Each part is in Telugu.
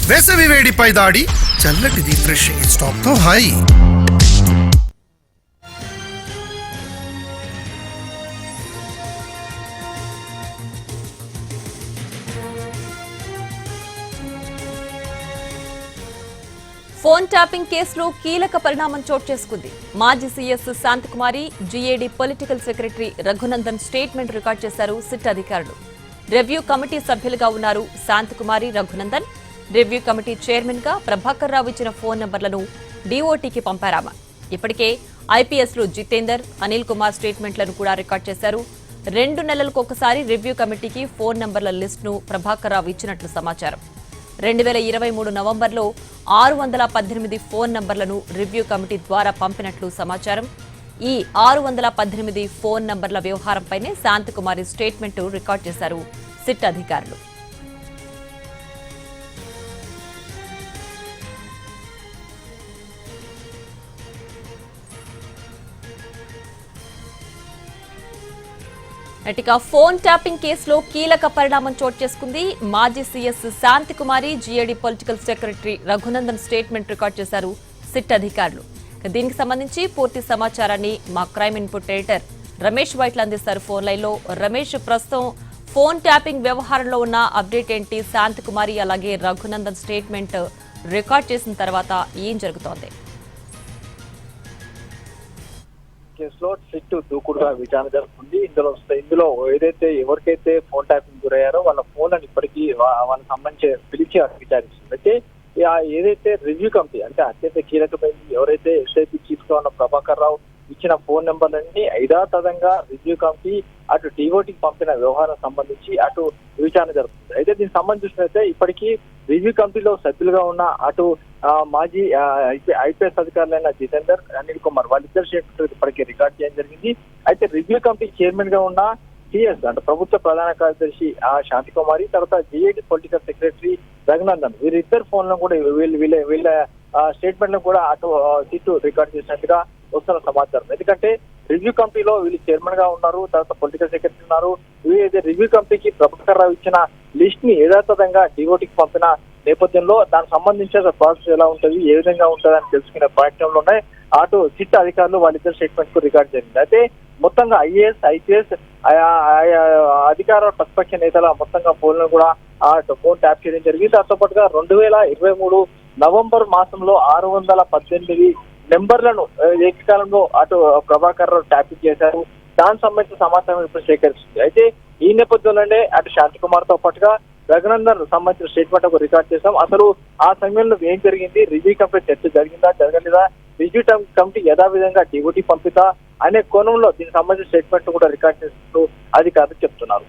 వేసవి వేడిపై దాడి చల్లటి రిఫ్రెషింగ్ స్టాప్ తో హాయి. ఫోన్ ట్యాపింగ్ కేసులో కీలక పరిణామం చోటు చేసుకుంది. మాజీ CS Shanthakumari, GAD political secretary Raghunandan statement record చేశారు సిట్ అధికారులు. రివ్యూ కమిటీ సభ్యులుగా ఉన్నారు Shanthakumari, Raghunandan. Review committee chairman గా ప్రభాకర్ రావు ఇచ్చిన ఫోన్ నంబర్లను డీఓటీకి పంపారామ. ఇప్పటికే ఐపీఎస్లు జితేందర్, అనిల్ కుమార్ స్టేట్మెంట్లను కూడా రికార్డ్ చేశారు. 2 నెలలకు ఒకసారి రివ్యూ కమిటీకి ఫోన్ నంబర్ల లిస్టును ప్రభాకర్ రావు ఇచ్చినట్లు సమాచారం. 2023 నవంబర్లో 618 ఫోన్ నంబర్లను రివ్యూ కమిటీ ద్వారా పంపినట్లు సమాచారం. ఈ 618 ఫోన్ నంబర్ల వ్యవహారంపైనే శాంతకుమారి స్టేట్మెంట్ రికార్డ్ చేశారు సిట్ అధికారులు. ఇక ఫోన్ ట్యాపింగ్ కేసులో కీలక పరిణామం చోటు చేసుకుంది. మాజీ CS Shanthakumari, GAD political secretary Raghunandan statement record చేశారు సిట్ అధికారులు. దీనికి సంబంధించి పూర్తి సమాచారాన్ని మా crime input editor Ramesh Vaitla అందిస్తారు ఫోన్ లైన్లో. రమేష్, ప్రస్తుతం ఫోన్ ట్యాపింగ్ వ్యవహారంలో ఉన్న అప్డేట్ ఏంటి? శాంతకుమారి అలాగే రఘునందన్ స్టేట్మెంట్ రికార్డ్ చేసిన తర్వాత ఏం జరుగుతోంది? కేసులో సిట్ దూకుడుగా విచారణ జరుగుతుంది. ఇందులో ఏదైతే ఎవరికైతే ఫోన్ ట్యాపింగ్ గురయ్యారో వాళ్ళ ఫోన్లను ఇప్పటికీ వాళ్ళకి సంబంధించి పిలిచి విచారిస్తుంది. అయితే ఏదైతే రివ్యూ కమిటీ అంటే అత్యంత కీలకమైంది, ఎవరైతే ఎస్ఐపీ చీఫ్ గా ఉన్న ప్రభాకర్ రావు ఇచ్చిన ఫోన్ నెంబర్లన్నీ యథాతథంగా రివ్యూ కమిటీ అటు డిఓటీకి పంపిన వ్యవహారం సంబంధించి అటు విచారణ జరుగుతుంది. అయితే దీనికి సంబంధించినైతే ఇప్పటికీ రివ్యూ కమిటీలో సభ్యులుగా ఉన్న అటు మాజీ ఐపీఎస్ అధికారులైన జితేందర్, అనిల్ కుమార్ వాళ్ళిద్దరు స్టేట్మెంట్ ఇప్పటికే రికార్డ్ చేయడం జరిగింది. అయితే రివ్యూ కమిటీ చైర్మన్ గా ఉన్న సిఎస్ అంటే ప్రభుత్వ ప్రధాన కార్యదర్శి శాంతకుమారి, తర్వాత జీఏడీ పొలిటికల్ సెక్రటరీ రఘునందన్ వీరిద్దరు ఫోన్లను కూడా వీళ్ళ స్టేట్మెంట్ కూడా అటు సిట్ రికార్డ్ చేసినట్టుగా వస్తున్న సమాచారం. ఎందుకంటే రివ్యూ కమిటీలో వీళ్ళు చైర్మన్ గా ఉన్నారు, తర్వాత పొలిటికల్ సెక్రటరీ ఉన్నారు. రివ్యూ కమిటీకి ప్రభాకర్ రావు ఇచ్చిన లిస్ట్ ని యథాతథంగా డిఓటీకి పంపిన నేపథ్యంలో దానికి సంబంధించిన ప్రాసెస్ ఎలా ఉంటుంది, ఏ విధంగా ఉంటుంది అని తెలుసుకునే ప్రయత్నంలోనే అటు సిట్ అధికారులు వాళ్ళిద్దరు స్టేట్మెంట్ కు రికార్డ్ జరిగింది. అయితే మొత్తంగా ఐఏఎస్, ఐపీఎస్ అధికార ప్రతిపక్ష నేతల మొత్తంగా ఫోన్లను కూడా ఫోన్ ట్యాప్ చేయడం జరిగింది. దాంతో పాటుగా 2023 నవంబర్ మాసంలో 618 నెంబర్లను ఏకకాలంలో అటు ప్రభాకర్ రావు ట్యాపింగ్ చేశారు. దానికి సంబంధించిన సమాచారం ఇప్పుడు సేకరిస్తుంది. అయితే ఈ నేపథ్యంలోనే అటు శాంతకుమార్ తో పాటుగా రఘునందన్ సంబంధించిన స్టేట్మెంట్ ఒక రికార్డ్ చేశాం. అసలు ఆ సమయంలో ఏం జరిగింది, రివ్యూ కమిటీ చర్చ జరిగిందా, జరగలేదా, రివ్యూ కమిటీ యథావిధంగా డిఓటీ పంపితా అనే కోణంలో దీనికి సంబంధించిన స్టేట్మెంట్ కూడా రికార్డ్ చేస్తూ అధికారులు చెప్తున్నారు.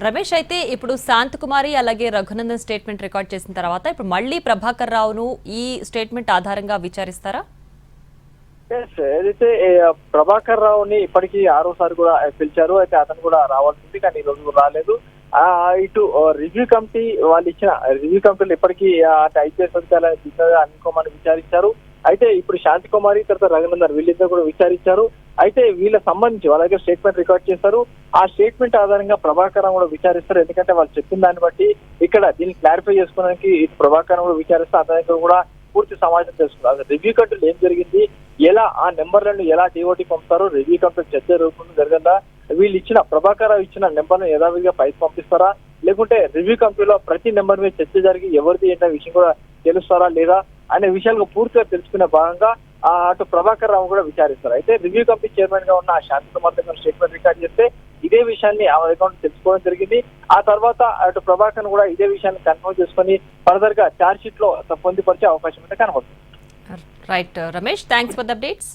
రమేష్, అయితే ఇప్పుడు శాంతకుమారి అలాగే రఘునందన్ స్టేట్మెంట్ రికార్డ్ చేసిన తర్వాత ఇప్పుడు మళ్ళీ ప్రభాకర్ రావును ఈ స్టేట్మెంట్ ఆధారంగా విచారిస్తారా? ఏదైతే ప్రభాకర్ రావుని ఇప్పటికీ 6వసారి కూడా పిలిచారు. అయితే అతను కూడా రావాల్సింది, కానీ ఈ రోజు రాలేదు. ఇటు రివ్యూ కమిటీ వాళ్ళు ఇచ్చిన రివ్యూ కమిటీలు ఇప్పటికీ ఐపీఎస్ అధికారులు అనిల్ కుమార్ విచారించారు. అయితే ఇప్పుడు శాంతకుమారి తర్వాత రఘునందన్ వీళ్ళిద్దరు కూడా విచారించారు. అయితే వీళ్ళ సంబంధించి వాళ్ళ దగ్గర స్టేట్మెంట్ రికార్డ్ చేశారు. ఆ స్టేట్మెంట్ ఆధారంగా ప్రభాకర్ రావు కూడా విచారిస్తారు. ఎందుకంటే వాళ్ళు చెప్పిన దాన్ని బట్టి ఇక్కడ దీన్ని క్లారిఫై చేసుకోవడానికి ఇటు ప్రభాకర్ రావు కూడా విచారిస్తారు. అతని దగ్గర కూడా పూర్తి సమాచారం తెలుసుకున్నారు. రివ్యూ కమిటీలు ఏం జరిగింది, ఎలా ఆ నెంబర్లను ఎలా డిఓటీ పంపుతారో, రివ్యూ కమిటీ చర్చ రూపంలో జరగదా, వీళ్ళు ఇచ్చిన ప్రభాకర్ రావు ఇచ్చిన నెంబర్ను యథావిధిగా పైకి పంపిస్తారా, లేకుంటే రివ్యూ కమిటీలో ప్రతి నెంబర్ మీద చర్చ జరిగి ఎవరిది ఏంటో విషయం కూడా తెలుస్తారా లేదా అనే విషయాలకు పూర్తిగా తెలుసుకునే భాగంగా అటు ప్రభాకర్ రావు కూడా విచారిస్తారు. అయితే రివ్యూ కమిటీ చైర్మన్ గా ఉన్న శాంతకుమార్ దగ్గర స్టేట్మెంట్ రికార్డ్ చేస్తే ఇదే విషయాన్ని ఆమె అకౌంట్ తెలుసుకోవడం జరిగింది. ఆ తర్వాత అటు ప్రభాకర్ కూడా ఇదే విషయాన్ని కన్ఫర్మ్ చేసుకుని ఫర్దర్ గా ఛార్జ్ షీట్ లో పొందుపరిచే అవకాశం అయితే కనబడుతుంది. Right Ramesh, thanks for the updates.